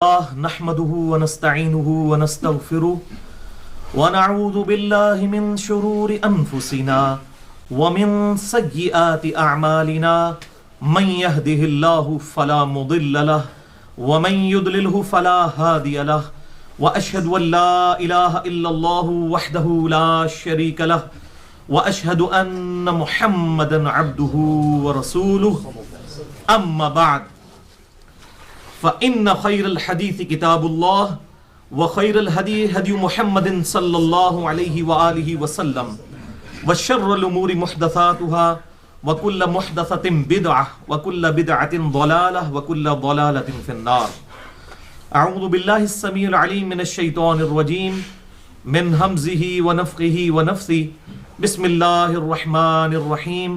نحمده ونستعينه ونستغفره ونعوذ بالله من شرور أنفسنا ومن سيئات أعمالنا من يهده الله فلا مضل له ومن يضلله فلا هادي له وأشهد أن لا إله إلا الله وحده لا شريك له وأشهد أن محمدا عبده ورسوله أما بعد فإن خير الحديث كتاب الله وخير الهدي هدي محمد صلى الله عليه وآله وسلم وشر الأمور محدثاتها وكل محدثة بدعة وكل بدعة ضلالة وكل ضلالة في النار. أعوذ بالله السميع العليم من الشيطان الرجيم من همزه ونفخه ونفثه بسم الله الرحمن الرحيم.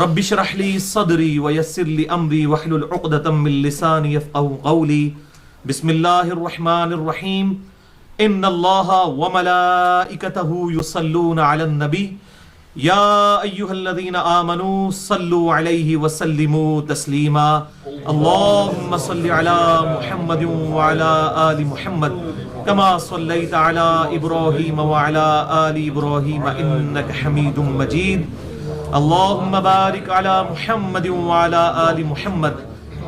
رب اشرح لي صدري ويسر لي امري واحلل عقدة من لساني يفقهوا قولي. بسم الله الرحمن الرحيم. ان الله وملائكته يصلون على النبي يا ايها الذين امنوا صلوا عليه وسلموا تسليما. اللهم صل على محمد وعلى آل محمد كما صليت على ابراهيم وعلى آل ابراهيم انك حميد مجيد. اللهم بارك على محمد وعلى آل محمد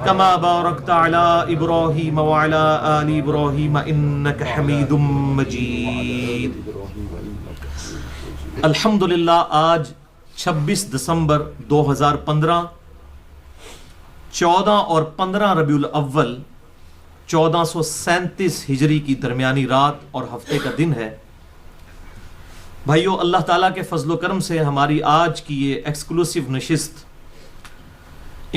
كما باركت على إبراهيم وعلى آل إبراهيم إنك حميد مجيد. الحمدللہ آج 26 دسمبر 2015 14 اور 15 ربیع الاول 1437 ہجری کی درمیانی رات اور ہفتے کا دن ہے. بھائیو، اللہ تعالیٰ کے فضل و کرم سے ہماری آج کی یہ ایکسکلوسیو نشست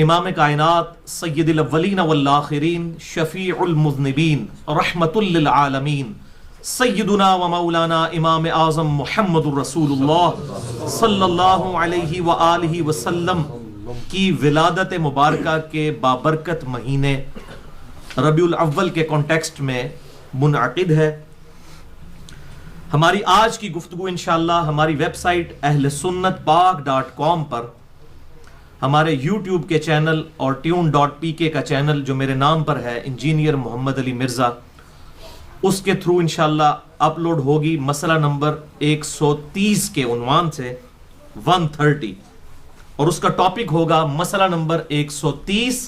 امام کائنات سید الاولین والآخرین شفیع المذنبین رحمت للعالمین سیدنا و مولانا امام اعظم محمد الرسول اللہ صلی اللہ علیہ وآلہ وسلم کی ولادت مبارکہ کے بابرکت مہینے ربیع الاول کے کانٹیکسٹ میں منعقد ہے. ہماری آج کی گفتگو انشاءاللہ ہماری ویب سائٹ اہلسنتپاک.com پر، ہمارے یوٹیوب کے چینل اور tune.pk کا چینل جو میرے نام پر ہے انجینئر محمد علی مرزا، اس کے تھرو انشاءاللہ اپلوڈ ہوگی مسئلہ نمبر 130 کے عنوان سے 130، اور اس کا ٹاپک ہوگا مسئلہ نمبر 130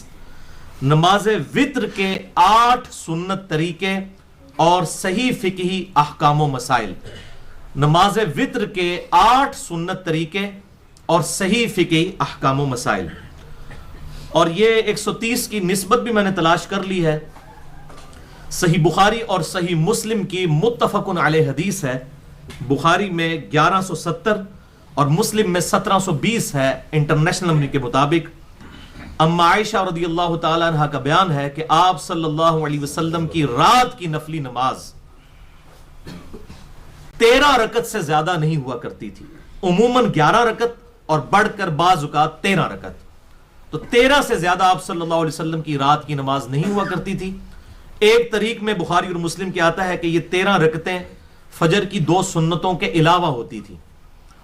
نماز وتر کے 8 سنت طریقے اور صحیح فقہی احکام و مسائل. نماز وتر کے 8 سنت طریقے اور صحیح فقہی احکام و مسائل. اور یہ 130 کی نسبت بھی میں نے تلاش کر لی ہے. صحیح بخاری اور صحیح مسلم کی متفق علیہ حدیث ہے. بخاری میں 1170 اور مسلم میں 1720 ہے انٹرنیشنل نمبر کے مطابق. اما عائشہ رضی اللہ تعالیٰ عنہ کا بیان ہے کہ آپ صلی اللہ علیہ وسلم کی رات کی نفلی نماز 13 رکعت سے زیادہ نہیں ہوا کرتی تھی. عموماً 11 رکعت اور بڑھ کر بعض اوقات 13 رکعت. تو 13 سے زیادہ آپ صلی اللہ علیہ وسلم کی رات کی نماز نہیں ہوا کرتی تھی. ایک طریق میں بخاری اور مسلم کے آتا ہے کہ یہ 13 رکعتیں فجر کی 2 سنتوں کے علاوہ ہوتی تھی،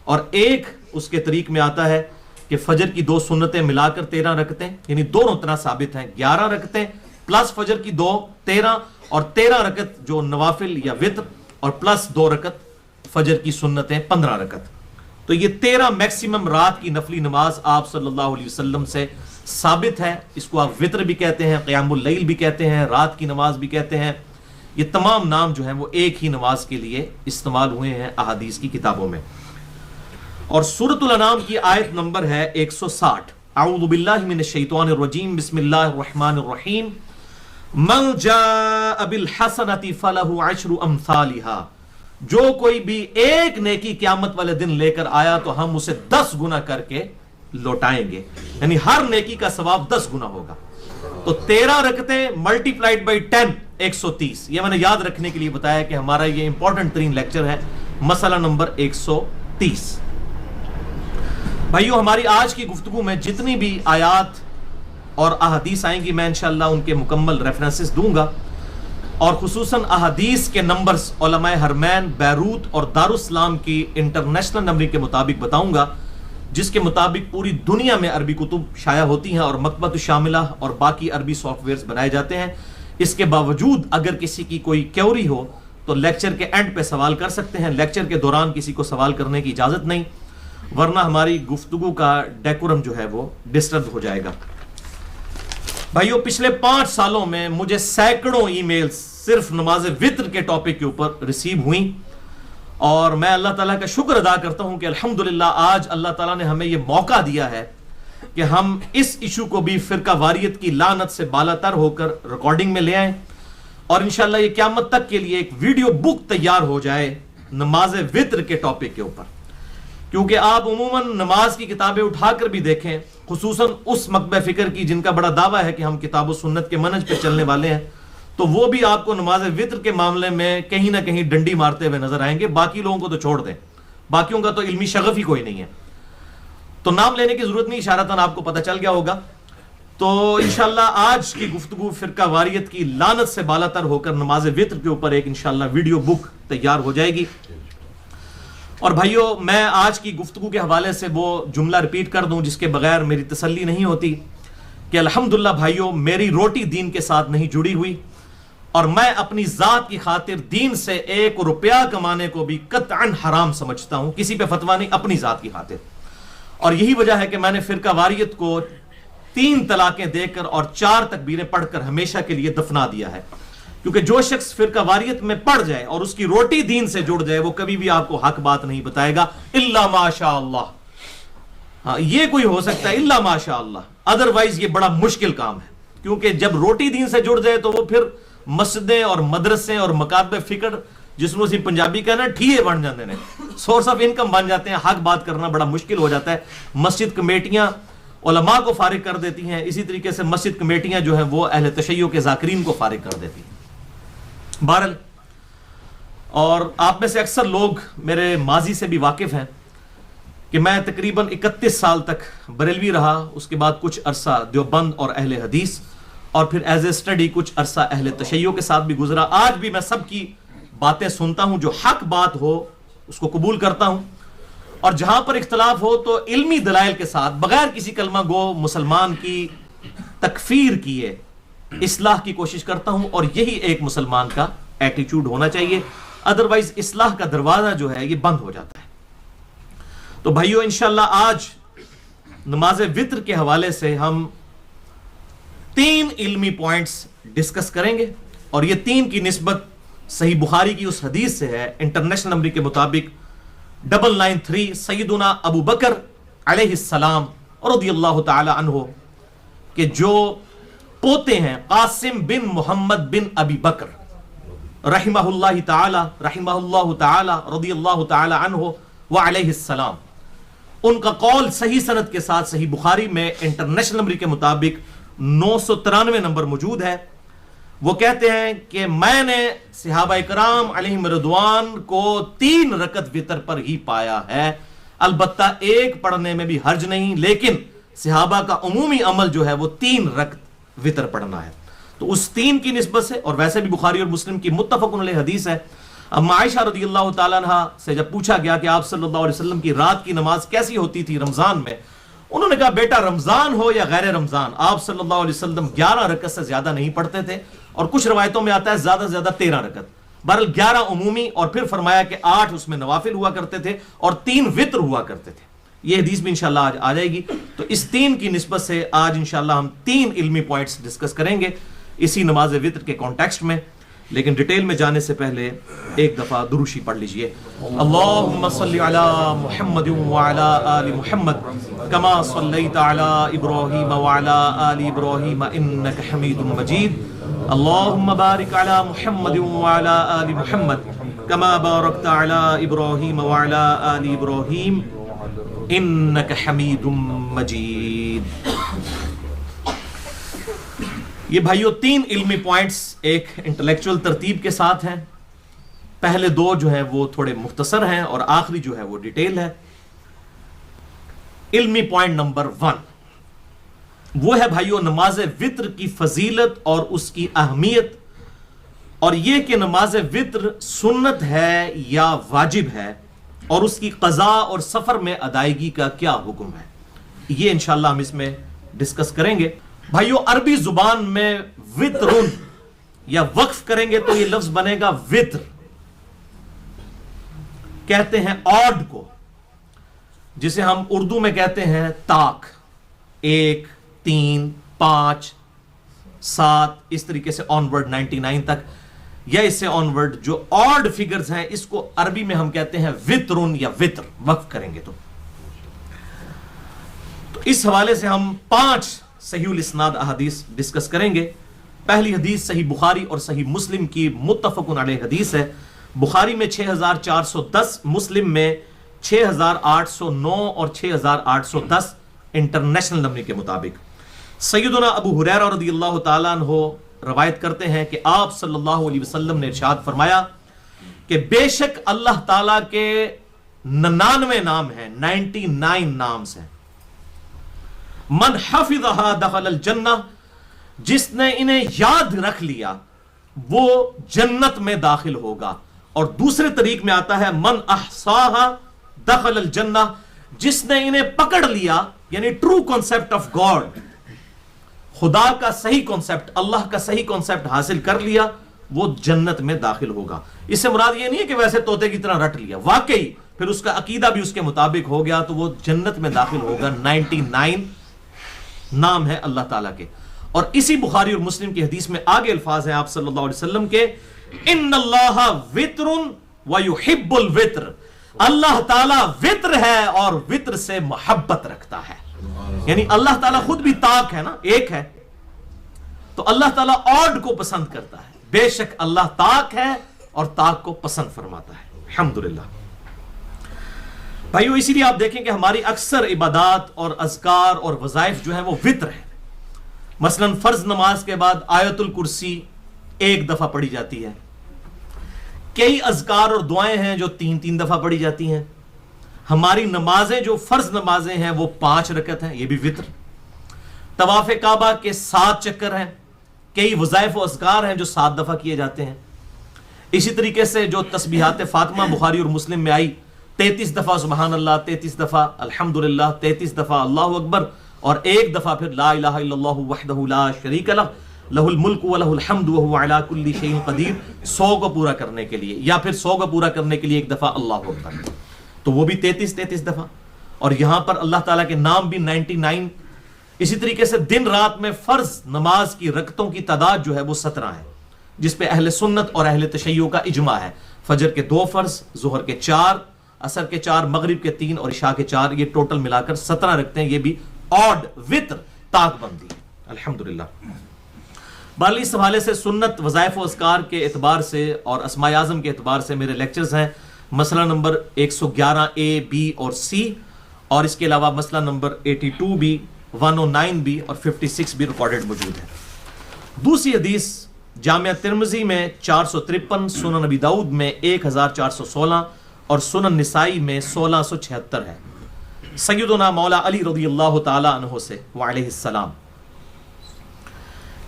اور ایک اس کے طریق میں آتا ہے کہ فجر کی 2 سنتیں ملا کر 13 رکعتیں، یعنی دونوں طرح ثابت ہیں. 11 رکعتیں پلس فجر کی 2 13، اور 13 رکعت جو نوافل یا وتر اور پلس 2 رکعت فجر کی سنتیں 15 رکعت. تو یہ 13 میکسیمم رات کی نفلی نماز آپ صلی اللہ علیہ وسلم سے ثابت ہے. اس کو آپ وتر بھی کہتے ہیں، قیام اللیل بھی کہتے ہیں، رات کی نماز بھی کہتے ہیں. یہ تمام نام جو ہیں وہ ایک ہی نماز کے لیے استعمال ہوئے ہیں احادیث کی کتابوں میں. اور سورۃ الانعام کی آیت نمبر ہے 160. اعوذ باللہ من الشیطان الرجیم بسم اللہ الرحمن الرحیم. من جاء بالحسنۃ فلہ عشر امثالھا. جو کوئی بھی ایک نیکی قیامت والے دن لے کر آیا تو ہم اسے 10 گنا کر کے لوٹائیں گے، یعنی ہر نیکی کا ثواب 10 گنا ہوگا. تو 13 رکعتیں ملٹیپلائڈ بائی 10 130. یہ میں نے یاد رکھنے کے لیے بتایا کہ ہمارا یہ امپورٹنٹ ترین لیکچر ہے. مسئلہ نمبر 130. بھائیو، ہماری آج کی گفتگو میں جتنی بھی آیات اور احادیث آئیں گی میں انشاءاللہ ان کے مکمل ریفرنسز دوں گا، اور خصوصاً احادیث کے نمبرز علماء حرمین بیروت اور دارالاسلام کی انٹرنیشنل نمبرنگ کے مطابق بتاؤں گا، جس کے مطابق پوری دنیا میں عربی کتب شائع ہوتی ہیں اور مکتبۃ الشاملہ اور باقی عربی سافٹ ویئرز بنائے جاتے ہیں. اس کے باوجود اگر کسی کی کوئی کیوری ہو تو لیکچر کے اینڈ پہ سوال کر سکتے ہیں، لیکچر کے دوران کسی کو سوال کرنے کی اجازت نہیں، ورنہ ہماری گفتگو کا ڈیکورم جو ہے وہ ڈسٹرب ہو جائے گا۔ بھائیو، پچھلے 5 سالوں میں مجھے سینکڑوں ای میل صرف نماز وتر کے ٹاپک کے اوپر ریسیو ہوئیں، اور میں اللہ تعالیٰ کا شکر ادا کرتا ہوں کہ الحمدللہ آج اللہ تعالیٰ نے ہمیں یہ موقع دیا ہے کہ ہم اس ایشو کو بھی فرقہ واریت کی لعنت سے بالاتر ہو کر ریکارڈنگ میں لے آئیں، اور انشاءاللہ یہ قیامت تک کے لیے ایک ویڈیو بک تیار ہو جائے نماز وتر کے ٹاپک کے اوپر۔ کیونکہ آپ عموماً نماز کی کتابیں اٹھا کر بھی دیکھیں، خصوصاً اس مکتبہ فکر کی جن کا بڑا دعویٰ ہے کہ ہم کتاب و سنت کے منہج پہ چلنے والے ہیں، تو وہ بھی آپ کو نماز وتر کے معاملے میں کہیں نہ کہیں ڈنڈی مارتے ہوئے نظر آئیں گے۔ باقی لوگوں کو تو چھوڑ دیں، باقیوں کا تو علمی شغف ہی کوئی نہیں ہے، تو نام لینے کی ضرورت نہیں، اشارتاً آپ کو پتہ چل گیا ہوگا۔ تو انشاءاللہ آج کی گفتگو فرقہ واریت کی لعنت سے بالاتر ہو کر نماز وتر کے اوپر ایک انشاءاللہ ویڈیو بک تیار ہو جائے گی۔ اور بھائیو، میں آج کی گفتگو کے حوالے سے وہ جملہ ریپیٹ کر دوں جس کے بغیر میری تسلی نہیں ہوتی کہ الحمدللہ بھائیو، میری روٹی دین کے ساتھ نہیں جڑی ہوئی، اور میں اپنی ذات کی خاطر دین سے 1 روپیہ کمانے کو بھی قطعاً حرام سمجھتا ہوں، کسی پہ فتویٰ نہیں، اپنی ذات کی خاطر۔ اور یہی وجہ ہے کہ میں نے فرقہ واریت کو 3 طلاقیں دے کر اور 4 تکبیریں پڑھ کر ہمیشہ کے لیے دفنا دیا ہے، کیونکہ جو شخص فرقہ واریت میں پڑ جائے اور اس کی روٹی دین سے جڑ جائے، وہ کبھی بھی آپ کو حق بات نہیں بتائے گا الا ماشاء اللہ۔ ہاں، یہ کوئی ہو سکتا ہے الا ماشاء اللہ، ادروائز یہ بڑا مشکل کام ہے، کیونکہ جب روٹی دین سے جڑ جائے تو وہ پھر مسجدیں اور مدرسے اور مکاتب فکر، جس میں پنجابی کا نا ٹھیے بن جاتے ہیں، سورس آف انکم بن جاتے ہیں، حق بات کرنا بڑا مشکل ہو جاتا ہے۔ مسجد کمیٹیاں علماء کو فارغ کر دیتی ہیں، اسی طریقے سے مسجد کمیٹیاں جو ہیں وہ اہل تشیع کے ذاکرین کو فارغ کر دیتی ہیں۔ بہرحال، اور آپ میں سے اکثر لوگ میرے ماضی سے بھی واقف ہیں کہ میں تقریباً 31 سال تک بریلوی رہا، اس کے بعد کچھ عرصہ دیوبند اور اہل حدیث، اور پھر ایز اے اسٹڈی کچھ عرصہ اہل تشیع کے ساتھ بھی گزرا۔ آج بھی میں سب کی باتیں سنتا ہوں، جو حق بات ہو اس کو قبول کرتا ہوں، اور جہاں پر اختلاف ہو تو علمی دلائل کے ساتھ بغیر کسی کلمہ گو مسلمان کی تکفیر کیے اصلاح کی کوشش کرتا ہوں، اور یہی ایک مسلمان کا ایٹیچیوڈ ہونا چاہیے، ادروائز اصلاح کا دروازہ جو ہے یہ بند ہو جاتا ہے۔ تو بھائیو، انشاءاللہ آج نماز وتر کے حوالے سے ہم 3 علمی پوائنٹس ڈسکس کریں گے، اور یہ 3 کی نسبت صحیح بخاری کی اس حدیث سے ہے، انٹرنیشنل نمبر کے مطابق 993 سیدنا ابو بکر علیہ السلام رضی اللہ تعالی عنہ کہ جو پوتے ہیں قاسم بن محمد بن ابی بکر رحمہ اللہ تعالی رضی اللہ تعالی عنہ وعلیہ السلام، ان کا قول صحیح سند کے ساتھ صحیح بخاری میں انٹرنیشنل نمبر کے مطابق 993 نمبر موجود ہے۔ وہ کہتے ہیں کہ میں نے صحابہ کرام علیہم رضوان کو 3 رکعت وتر پر ہی پایا ہے، البتہ 1 پڑھنے میں بھی حرج نہیں، لیکن صحابہ کا عمومی عمل جو ہے وہ 3 رکعت وتر پڑھنا ہے۔ تو اس 3 کی نسبت سے، اور ویسے بھی بخاری اور مسلم کی متفق علیہ حدیث ہے، اب عائشہ رضی اللہ تعالیٰ عنہ سے جب پوچھا گیا کہ آپ صلی اللہ علیہ وسلم کی رات کی نماز کیسی ہوتی تھی رمضان میں، انہوں نے کہا بیٹا رمضان ہو یا غیر رمضان، آپ صلی اللہ علیہ وسلم 11 رکعت سے زیادہ نہیں پڑھتے تھے، اور کچھ روایتوں میں آتا ہے زیادہ سے زیادہ 13 رکعت، بہرحال 11 عمومی، اور پھر فرمایا کہ 8 اس میں نوافل ہوا کرتے تھے اور 3 وتر ہوا کرتے تھے۔ یہ حدیث بھی انشاءاللہ آج آ جائے گی۔ تو اس 3 کی نسبت سے آج انشاءاللہ ہم 3 علمی پوائنٹس ڈسکس کریں گے اسی نماز وتر کے کانٹیکسٹ میں، لیکن ڈیٹیل میں جانے سے پہلے ایک دفعہ دروشی پڑھ لیجئے۔ اللہم صلی علی محمد وعلی آل محمد کما صلیت علی ابراہیم وعلی آل ابراہیم انک حمید مجید، اللہم بارک علی محمد وعلی آل محمد کما بارکت علی ابراہیم وعلی آل ابراہیم انک حمید مجید۔ یہ بھائیو 3 علمی پوائنٹس ایک انٹلیکچوئل ترتیب کے ساتھ ہیں، پہلے 2 جو ہیں وہ تھوڑے مختصر ہیں اور آخری جو ہے وہ ڈیٹیل ہے۔ علمی پوائنٹ نمبر 1 وہ ہے بھائیو نماز وتر کی فضیلت اور اس کی اہمیت، اور یہ کہ نماز وتر سنت ہے یا واجب ہے، اور اس کی قضاء اور سفر میں ادائیگی کا کیا حکم ہے، یہ انشاءاللہ ہم اس میں ڈسکس کریں گے۔ بھائیو عربی زبان میں وترن یا وقف کریں گے تو یہ لفظ بنے گا وطر. کہتے ہیں آڈ کو، جسے ہم اردو میں کہتے ہیں طاق، 1 3 5 7 اس طریقے سے آن ورڈ 99 تک، یا اس سے آن ورڈ جو آڈ فگرز ہیں اس کو عربی میں ہم کہتے ہیں وطرن یا وطر، وقف کریں گے تو اس حوالے سے ہم 5 صحیح الاسناد احادیث ڈسکس کریں گے. پہلی حدیث صحیح بخاری اور صحیح مسلم کی متفق علیہ حدیث ہے. بخاری میں 6410، مسلم میں 6809 اور 6810 انٹرنیشنل نمبر کے مطابق. سیدنا ابو ہریرہ رضی اللہ تعالیٰ عنہ روایت کرتے ہیں کہ آپ صلی اللہ علیہ وسلم نے ارشاد فرمایا کہ بے شک اللہ تعالیٰ کے 99 نام ہیں، 99 نامز ہیں. من حفظها دخل الجنہ، جس نے انہیں یاد رکھ لیا وہ جنت میں داخل ہوگا. اور دوسرے طریق میں آتا ہے من احصاها دخل الجنہ، جس نے انہیں پکڑ لیا، یعنی ٹرو کانسیپٹ آف گاڈ، خدا کا صحیح کانسیپٹ، اللہ کا صحیح کانسیپٹ حاصل کر لیا، وہ جنت میں داخل ہوگا. اس سے مراد یہ نہیں ہے کہ ویسے طوطے کی طرح رٹ لیا، واقعی پھر اس کا عقیدہ بھی اس کے مطابق ہو گیا تو وہ جنت میں داخل ہوگا. 99 نام ہے اللہ تعالیٰ کے. اور اسی بخاری اور مسلم کی حدیث میں آگے الفاظ ہیں آپ صلی اللہ علیہ وسلم کے، ان اللہ وطر ویحب الوطر، اللہ تعالیٰ وطر ہے اور وطر سے محبت رکھتا ہے. یعنی اللہ تعالیٰ خود بھی طاق ہے نا، ایک ہے، تو اللہ تعالیٰ آڈ کو پسند کرتا ہے. بے شک اللہ طاق ہے اور طاق کو پسند فرماتا ہے. الحمدللہ بھائیو، اسی لیے آپ دیکھیں کہ ہماری اکثر عبادات اور اذکار اور وظائف جو ہیں وہ وطر ہیں. مثلا فرض نماز کے بعد آیت الکرسی 1 دفعہ پڑھی جاتی ہے. کئی اذکار اور دعائیں ہیں جو 3 دفعہ پڑھی جاتی ہیں. ہماری نمازیں جو فرض نمازیں ہیں وہ 5 رکعت ہیں، یہ بھی وطر. طواف کعبہ کے 7 چکر ہیں. کئی وظائف و اذکار ہیں جو 7 دفعہ کیے جاتے ہیں. اسی طریقے سے جو تسبیحات فاطمہ بخاری اور مسلم میں آئی، 33 دفعہ سبحان اللہ، 33 دفعہ الحمدللہ، 33 دفعہ اللہ اکبر، اور 1 دفعہ پھر لا الہ الا اللہ وحدہ لا شریک لہ لہ الملک و لہ الحمد وہو علی کل شیء قدیر، 100 کو پورا کرنے کے لیے، یا پھر 100 کو پورا کرنے کے لیے 1 دفعہ اللہ اکبر، تو وہ بھی 33 دفعہ. اور یہاں پر اللہ تعالیٰ کے نام بھی 99. اسی طریقے سے دن رات میں فرض نماز کی رکعتوں کی تعداد جو ہے وہ 17 ہے، جس پہ اہل سنت اور اہل تشیع کا اجماع ہے. فجر کے 2 فرض، ظہر کے 4، عصر کے 4، مغرب کے 3 اور عشاء کے 4، یہ ٹوٹل ملا کر 17 رکھتے ہیں. یہ بھی آڈ وطر طاق بندی. الحمدللہ. بہرحال اس حوالے سے سنت وظائف و اذکار کے اعتبار سے اور اسماء اعظم کے اعتبار سے میرے لیکچرز ہیں. مسئلہ نمبر 111A B اور C، اور اس کے علاوہ مسئلہ نمبر 82 بھی، 109 بھی اور 56 بھی ریکارڈڈ موجود ہے. دوسری حدیث جامعہ ترمذی میں 453، سنن نبی داؤد میں 1416 اور سنن نسائی میں 1676 ہے. سیدنا مولا علی رضی اللہ تعالی عنہ سے وعلیہ السلام،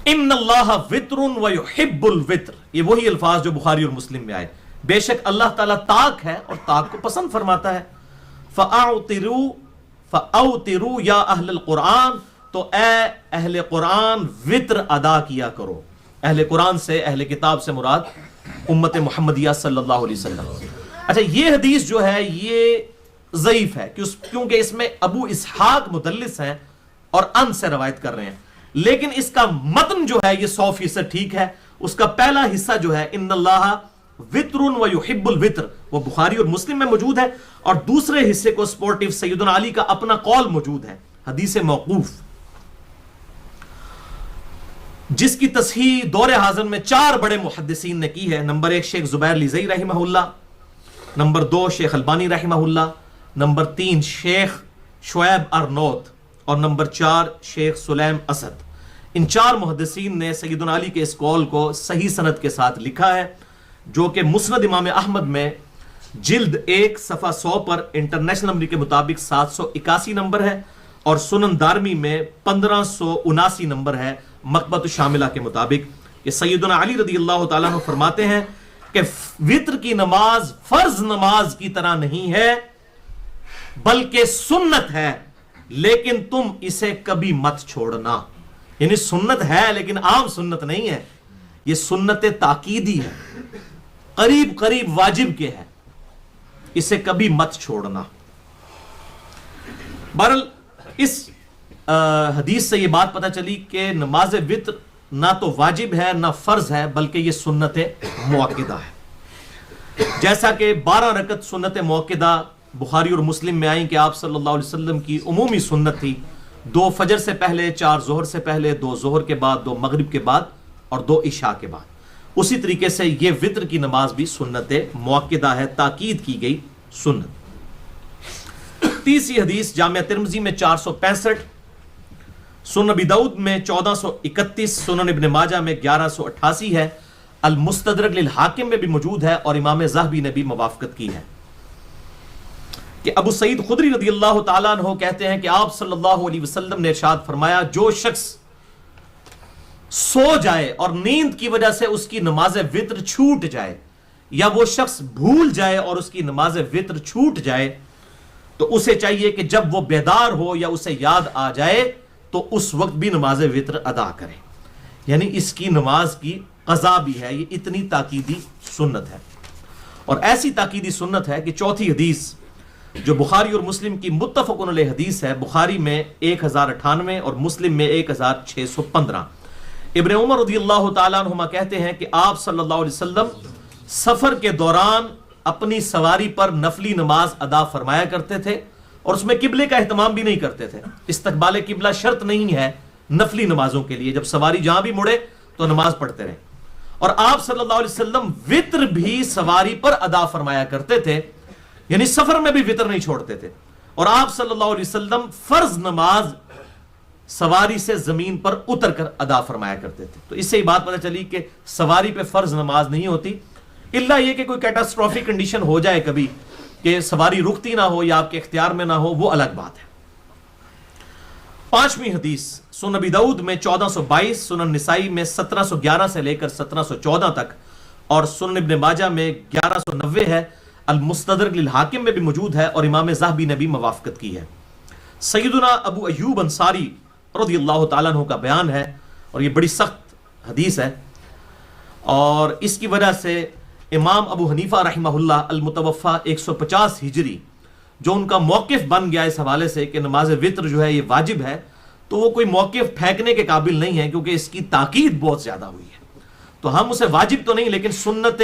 ان اللہ وطر ویحب الوطر، یہ وہی الفاظ جو بخاری اور مسلم میں آئے. بے شک اللہ تعالیٰ طاق ہے اور طاق کو پسند فرماتا ہے. فَأَوْتِرُوا یا اہل القرآن، تو اے اہل قرآن وطر ادا کیا کرو. اہل قرآن سے، اہل کتاب سے مراد امت محمدیہ صلی اللہ علیہ وسلم. اچھا، یہ حدیث جو ہے یہ ضعیف ہے کیونکہ اس میں ابو اسحاق مدلس ہیں اور ان سے روایت کر رہے ہیں، لیکن اس کا متن جو ہے یہ 100% ٹھیک ہے. اس کا پہلا حصہ جو ہے ان اللہ وطر ویحب الوطر، وہ بخاری اور مسلم میں موجود ہے، اور دوسرے حصے کو سپورٹیو سیدنا علی کا اپنا قول موجود ہے، حدیث موقوف، جس کی تصحیح دور حاضر میں 4 بڑے محدثین نے کی ہے. نمبر 1 شیخ زبیر لیزئی رحمہ اللہ، نمبر 2 شیخ البانی رحمہ اللہ، نمبر 3 شیخ شعیب ارنوت، اور نمبر 4 شیخ سلیم اسد. ان 4 محدثین نے سیدنا علی کے اس قول کو صحیح سند کے ساتھ لکھا ہے، جو کہ مسند امام احمد میں جلد 1 صفحہ 100 پر انٹرنیشنل نمبر کے مطابق 781 نمبر ہے، اور سنن دارمی میں 1579 نمبر ہے مکتبۃ الشاملہ کے مطابق، کہ سیدنا علی رضی اللہ تعالیٰ عنہ فرماتے ہیں کہ وطر کی نماز فرض نماز کی طرح نہیں ہے بلکہ سنت ہے، لیکن تم اسے کبھی مت چھوڑنا. یعنی سنت ہے لیکن عام سنت نہیں ہے. یہ سنت تاکیدی ہے، قریب قریب واجب کے ہے، اسے کبھی مت چھوڑنا۔ بہرحال اس حدیث سے یہ بات پتہ چلی کہ نماز وتر نہ تو واجب ہے نہ فرض ہے، بلکہ یہ سنت مؤکدہ ہے۔ جیسا کہ 12 رکعت سنت مؤکدہ بخاری اور مسلم میں آئیں کہ آپ صلی اللہ علیہ وسلم کی عمومی سنت تھی، 2 فجر سے پہلے، 4 ظہر سے پہلے، 2 ظہر کے بعد، 2 مغرب کے بعد اور 2 عشاء کے بعد۔ اسی طریقے سے یہ وتر کی نماز بھی سنت مؤکدہ ہے، تاکید کی گئی سنت۔ تیسری حدیث جامع ترمذی میں 465، سنن ابی داؤد میں 1431، سنن ابن ماجہ میں 1188 ہے، المستدرک للحاکم میں بھی موجود ہے اور امام ذہبی نے بھی موافقت کی ہے کہ ابو سعید خدری رضی اللہ تعالیٰ عنہ کہتے ہیں کہ آپ صلی اللہ علیہ وسلم نے ارشاد فرمایا، جو شخص سو جائے اور نیند کی وجہ سے اس کی نماز وتر چھوٹ جائے، یا وہ شخص بھول جائے اور اس کی نماز وتر چھوٹ جائے، تو اسے چاہیے کہ جب وہ بیدار ہو یا اسے یاد آ جائے تو اس وقت بھی نماز وتر ادا کرے۔ یعنی اس کی نماز کی قضا بھی ہے، یہ اتنی تاکیدی سنت ہے۔ اور ایسی تاکیدی سنت ہے کہ چوتھی حدیث جو بخاری اور مسلم کی متفق علیہ حدیث ہے، بخاری میں 1098 اور مسلم میں 1615، ابن عمر رضی اللہ تعالیٰ عنہما کہتے ہیں کہ آپ صلی اللہ علیہ وسلم سفر کے دوران اپنی سواری پر نفلی نماز ادا فرمایا کرتے تھے، اور اس میں قبلے کا اہتمام بھی نہیں کرتے تھے۔ استقبال قبلہ شرط نہیں ہے نفلی نمازوں کے لیے، جب سواری جہاں بھی مڑے تو نماز پڑھتے رہے۔ اور آپ صلی اللہ علیہ وسلم وتر بھی سواری پر ادا فرمایا کرتے تھے، یعنی سفر میں بھی وتر نہیں چھوڑتے تھے۔ اور آپ صلی اللہ علیہ وسلم فرض نماز سواری سے زمین پر اتر کر ادا فرمایا کرتے تھے۔ تو اس سے یہ بات پتہ چلی کہ سواری پہ فرض نماز نہیں ہوتی، الا یہ کہ کوئی کیٹاسٹروفک کنڈیشن ہو جائے کبھی کہ سواری رکتی نہ ہو یا آپ کے اختیار میں نہ ہو، وہ الگ بات ہے۔ پانچویں حدیث سنن ابی داؤد میں 1422، سنن نسائی میں 1711 سے لے کر 1714 تک، اور سنن ابن ماجہ میں 1190 ہے، المستدرک للحاکم میں بھی موجود ہے اور امام ذہبی نے بھی موافقت کی ہے۔ سیدنا ابو ایوب انصاری رضی اللہ تعالیٰ عنہ کا بیان ہے، اور یہ بڑی سخت حدیث ہے، اور اس کی وجہ سے امام ابو حنیفہ رحمہ اللہ المتوفہ 150 ہجری، جو ان کا موقف بن گیا اس حوالے سے کہ نماز وتر جو ہے یہ واجب ہے، تو وہ کوئی موقف پھینکنے کے قابل نہیں ہے، کیونکہ اس کی تاکید بہت زیادہ ہوئی ہے۔ تو ہم اسے واجب تو نہیں، لیکن سنت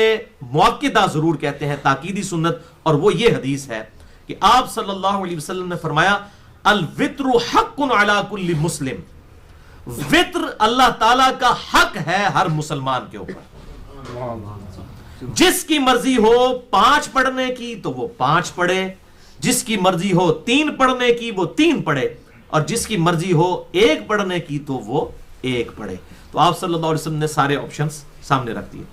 مؤکدہ ضرور کہتے ہیں، تاکیدی سنت، اور وہ یہ حدیث ہے کہ آپ صلی اللہ علیہ وسلم نے فرمایا، الوتر حق علی کل مسلم، وتر اللہ تعالیٰ کا حق ہے ہر مسلمان کے اوپر۔ جس کی مرضی ہو 5 پڑھنے کی تو وہ 5 پڑھے، جس کی مرضی ہو 3 پڑھنے کی وہ 3 پڑھے، اور جس کی مرضی ہو 1 پڑھنے کی تو وہ 1 پڑھے۔ تو آپ صلی اللہ علیہ وسلم نے سارے آپشنز سامنے رکھ دیے۔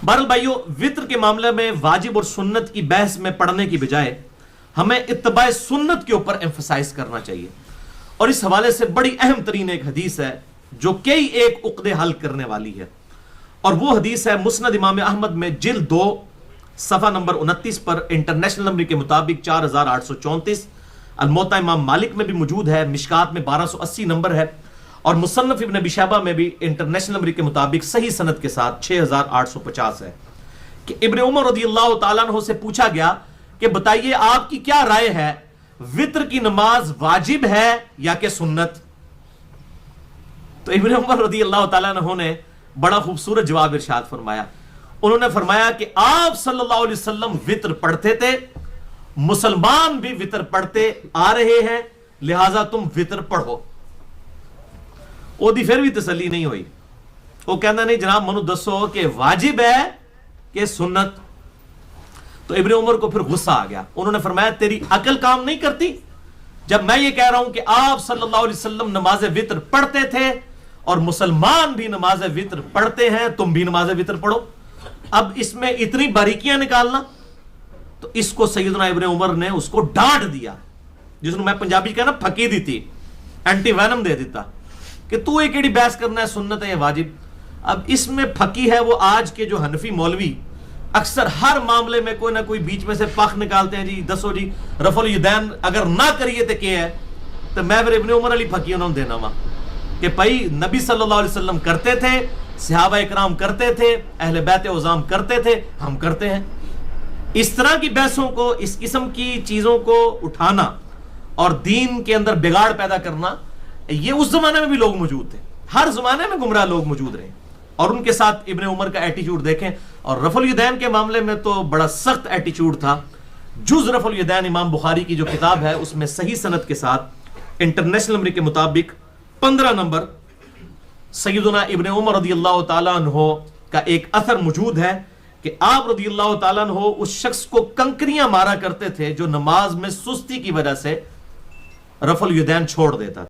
بہرحال بھائیو، وتر کے معاملے میں واجب اور سنت کی بحث میں پڑھنے کی بجائے ہمیں اتباع سنت کے اوپر ایمفسائز کرنا چاہیے، اور اس حوالے سے بڑی اہم ترین ایک حدیث ہے جو کئی ایک عقدے حل کرنے والی ہے، اور وہ حدیث ہے مسند امام احمد میں جلد 2 صفحہ نمبر 29 پر انٹرنیشنل نمبر کے مطابق 4834، الموطا امام مالک میں بھی موجود ہے، مشکات میں 1280 نمبر ہے، اور مصنف ابن ابی شیبہ میں بھی انٹرنیشنل نمبر کے مطابق صحیح سند کے ساتھ 6850 ہے، کہ ابن عمر رضی اللہ تعالیٰ عنہ سے پوچھا گیا کہ بتائیے آپ کی کیا رائے ہے، وتر کی نماز واجب ہے یا کہ سنت؟ تو ابن عمر رضی اللہ تعالیٰ عنہ نے بڑا خوبصورت جواب ارشاد فرمایا۔ انہوں نے فرمایا کہ آپ صلی اللہ علیہ وسلم وتر پڑھتے تھے، مسلمان بھی وتر پڑھتے آ رہے ہیں، لہٰذا تم وتر پڑھو۔ وہ دی پھر بھی تسلی نہیں ہوئی، وہ کہنا نہیں جناب منو دسو کہ واجب ہے کہ سنت؟ تو ابن عمر کو پھر غصہ آ گیا، انہوں نے فرمایا تیری عقل کام نہیں کرتی؟ جب میں یہ کہہ رہا ہوں کہ آپ صلی اللہ علیہ وسلم نماز وتر پڑھتے تھے اور مسلمان بھی نماز وتر پڑھتے ہیں، تم بھی نماز وتر پڑھو، اب اس میں اتنی باریکیاں نکالنا؟ تو اس کو سیدنا ابن عمر نے اس کو ڈانٹ دیا، جس نے میں پنجابی کہنا پھکی دی تھی، اینٹی وینم دے دیتا کہ تو ایک ایڈی بحث کرنا ہے سنت ہے یا واجب۔ اب اس میں پھکی ہے وہ آج کے جو حنفی مولوی اکثر ہر معاملے میں کوئی نہ کوئی بیچ میں سے پخ نکالتے ہیں، جی دسو جی رفع الیدین اگر نہ کریے تو کیا ہے؟ تو میں پھر ابن عمر علی پھکی انہوں نے دینا وا کہ بھائی نبی صلی اللہ علیہ وسلم کرتے تھے، صحابہ اکرام کرتے تھے، اہل بیت عظام کرتے تھے، ہم کرتے ہیں۔ اس طرح کی بحثوں کو، اس قسم کی چیزوں کو اٹھانا اور دین کے اندر بگاڑ پیدا کرنا، یہ اس زمانے میں بھی لوگ موجود تھے، ہر زمانے میں گمراہ لوگ موجود رہے، اور ان کے ساتھ ابن عمر کا ایٹیچیوڈ دیکھیں۔ اور رفع الیدین کے معاملے میں تو بڑا سخت ایٹیچیوڈ تھا۔ جز رفع الیدین امام بخاری کی جو کتاب ہے اس میں صحیح سند کے ساتھ انٹرنیشنل نمبر کے مطابق 15 نمبر سیدنا ابن عمر رضی اللہ تعالیٰ عنہ کا ایک اثر موجود ہے کہ آپ رضی اللہ تعالیٰ عنہ اس شخص کو کنکریاں مارا کرتے تھے جو نماز میں سستی کی وجہ سے رفع الیدین چھوڑ دیتا تھا۔